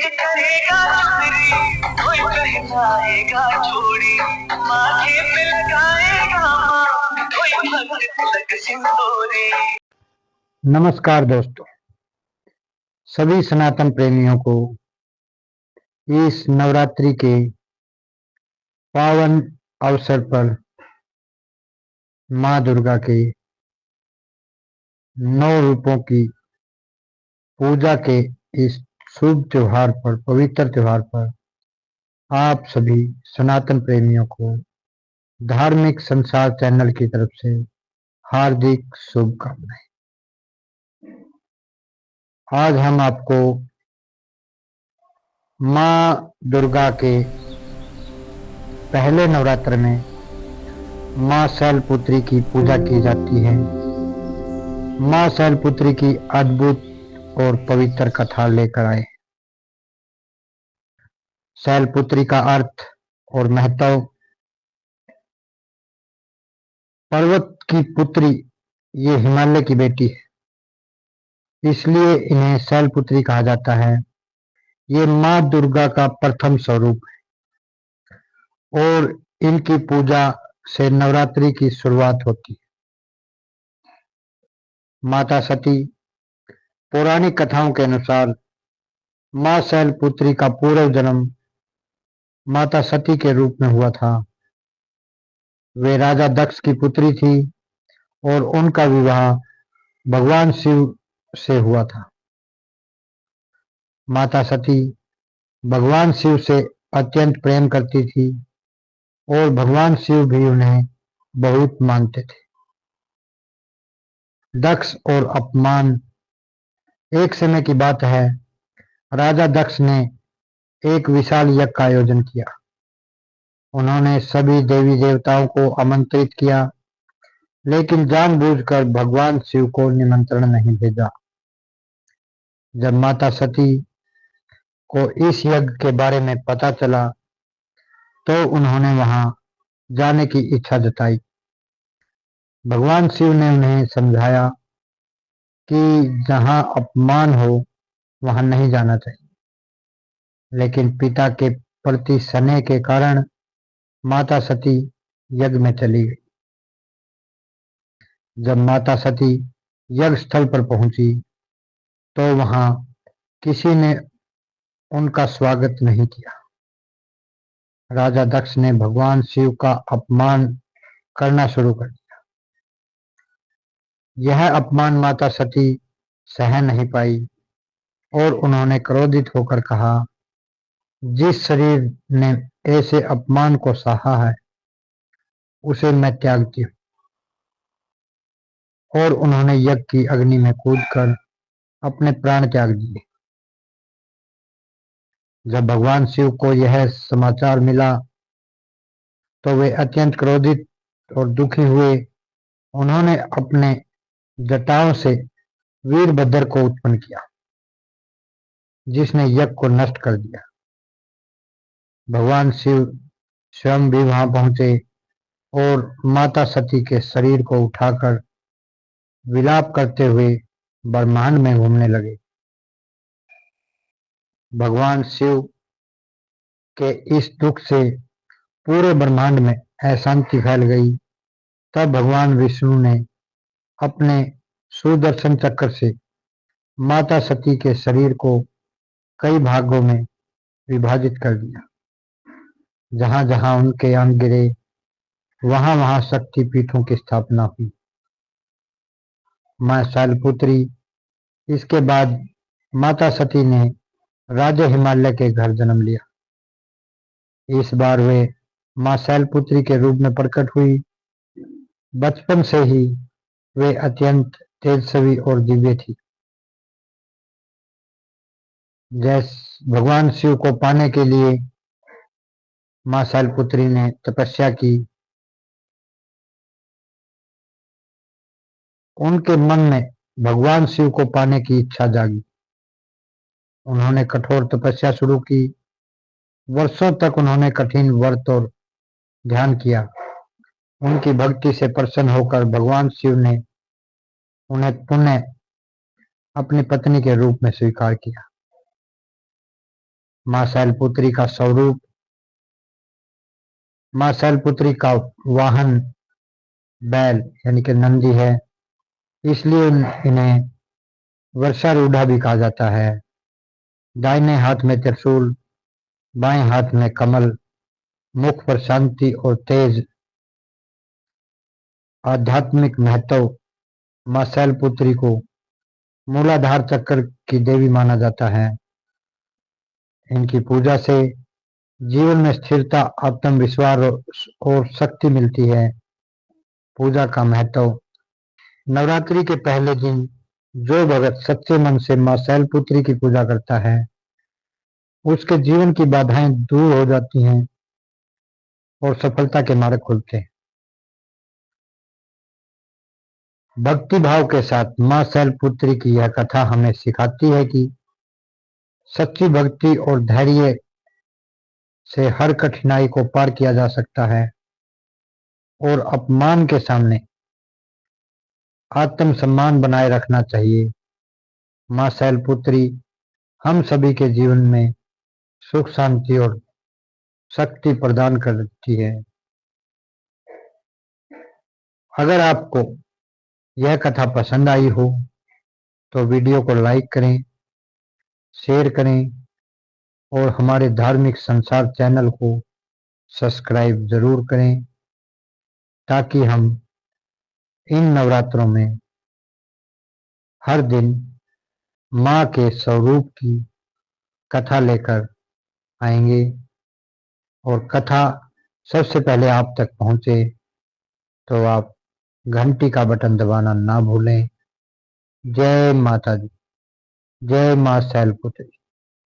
करेगा चुनरी, कोई पहनाएगा चूड़ी, माथे पे लगाएगा माँ, कोई भक्त तिलक सिंदूरी। नमस्कार दोस्तों, सभी सनातन प्रेमियों को इस नवरात्रि के पावन अवसर पर माँ दुर्गा के 9 रूपों की पूजा के इस शुभ त्योहार पर, पवित्र त्योहार पर आप सभी सनातन प्रेमियों को धार्मिक संसार चैनल की तरफ से हार्दिक शुभकामनाएं। आज हम आपको माँ दुर्गा के पहले नवरात्र में माँ शैलपुत्री की पूजा की जाती है। माँ शैलपुत्री की अद्भुत और पवित्र कथा लेकर आए। शैलपुत्री का अर्थ और महत्व, पर्वत की पुत्री, ये हिमालय की बेटी है, इसलिए इन्हें शैलपुत्री कहा जाता है। ये माँ दुर्गा का प्रथम स्वरूप है और इनकी पूजा से नवरात्रि की शुरुआत होती है। माता सती, पौराणिक कथाओं के अनुसार माँ शैलपुत्री का पूर्व जन्म माता सती के रूप में हुआ था। वे राजा दक्ष की पुत्री थी और उनका विवाह भगवान शिव से हुआ था। माता सती भगवान शिव से अत्यंत प्रेम करती थी और भगवान शिव भी उन्हें बहुत मानते थे। दक्ष और अपमान। एक समय की बात है, राजा दक्ष ने एक विशाल यज्ञ का आयोजन किया। उन्होंने सभी देवी देवताओं को आमंत्रित किया, लेकिन जानबूझकर भगवान शिव को निमंत्रण नहीं भेजा। जब माता सती को इस यज्ञ के बारे में पता चला तो उन्होंने वहां जाने की इच्छा जताई। भगवान शिव ने उन्हें समझाया कि जहां अपमान हो वहां नहीं जाना चाहिए, लेकिन पिता के प्रति स्नेह के कारण माता सती यज्ञ में चली गई। जब माता सती यज्ञ स्थल पर पहुंची तो वहां किसी ने उनका स्वागत नहीं किया। राजा दक्ष ने भगवान शिव का अपमान करना शुरू कर दिया। यह अपमान माता सती सहन नहीं पाई और उन्होंने क्रोधित होकर कहा, जिस शरीर ने ऐसे अपमान को सहा है उसे मैं त्यागती हूँ। और उन्होंने यज्ञ की अग्नि में कूदकर अपने प्राण त्याग दिए। जब भगवान शिव को यह समाचार मिला तो वे अत्यंत क्रोधित और दुखी हुए। उन्होंने अपने जटाओं से वीरभद्र को उत्पन्न किया, जिसने यज्ञ को नष्ट कर दिया। भगवान शिव स्वयं भी वहां पहुंचे और माता सती के शरीर को उठाकर विलाप करते हुए ब्रह्मांड में घूमने लगे। भगवान शिव के इस दुख से पूरे ब्रह्मांड में अशांति फैल गई। तब भगवान विष्णु ने अपने सुदर्शन चक्र से माता सती के शरीर को कई भागों में विभाजित कर दिया। जहां जहां उनके अंग गिरे वहां वहां शक्ति पीठों की स्थापना हुई। मां शैलपुत्री। इसके बाद माता सती ने राजा हिमालय के घर जन्म लिया। इस बार वे मां शैलपुत्री के रूप में प्रकट हुई। बचपन से ही वे अत्यंत तेजस्वी और दिव्य थी। जैसे भगवान शिव को पाने के लिए मां शैलपुत्री ने तपस्या की। उनके मन में भगवान शिव को पाने की इच्छा जागी। उन्होंने कठोर तपस्या शुरू की। वर्षों तक उन्होंने कठिन व्रत और ध्यान किया। उनकी भक्ति से प्रसन्न होकर भगवान शिव ने उन्हें पुनः अपनी पत्नी के रूप में स्वीकार किया। माँ शैलपुत्री का स्वरूप, माँ शैलपुत्री का वाहन बैल यानी कि नंदी है, इसलिए इन्हें वर्षारूढ़ा भी कहा जाता है। दाहिने हाथ में त्रिशूल, बाएं हाथ में कमल, मुख पर शांति और तेज। आध्यात्मिक महत्व, माँ शैलपुत्री को मूलाधार चक्र की देवी माना जाता है। इनकी पूजा से जीवन में स्थिरता, आत्मविश्वास और शक्ति मिलती है। पूजा का महत्व, नवरात्रि के पहले दिन जो भक्त सच्चे मन से माँ शैलपुत्री की पूजा करता है, उसके जीवन की बाधाएं दूर हो जाती हैं और सफलता के मार्ग खुलते हैं। भक्ति भाव के साथ माँ शैलपुत्री की यह कथा हमें सिखाती है कि सच्ची भक्ति और धैर्य से हर कठिनाई को पार किया जा सकता है और अपमान के सामने आत्मसम्मान बनाए रखना चाहिए। माँ शैलपुत्री हम सभी के जीवन में सुख, शांति और शक्ति प्रदान करती है। अगर आपको यह कथा पसंद आई हो तो वीडियो को लाइक करें, शेयर करें और हमारे धार्मिक संसार चैनल को सब्सक्राइब जरूर करें, ताकि हम इन नवरात्रों में हर दिन माँ के स्वरूप की कथा लेकर आएंगे और कथा सबसे पहले आप तक पहुंचे तो आप घंटी का बटन दबाना ना भूलें। जय माता दी, जय माँ शैलपुत्री।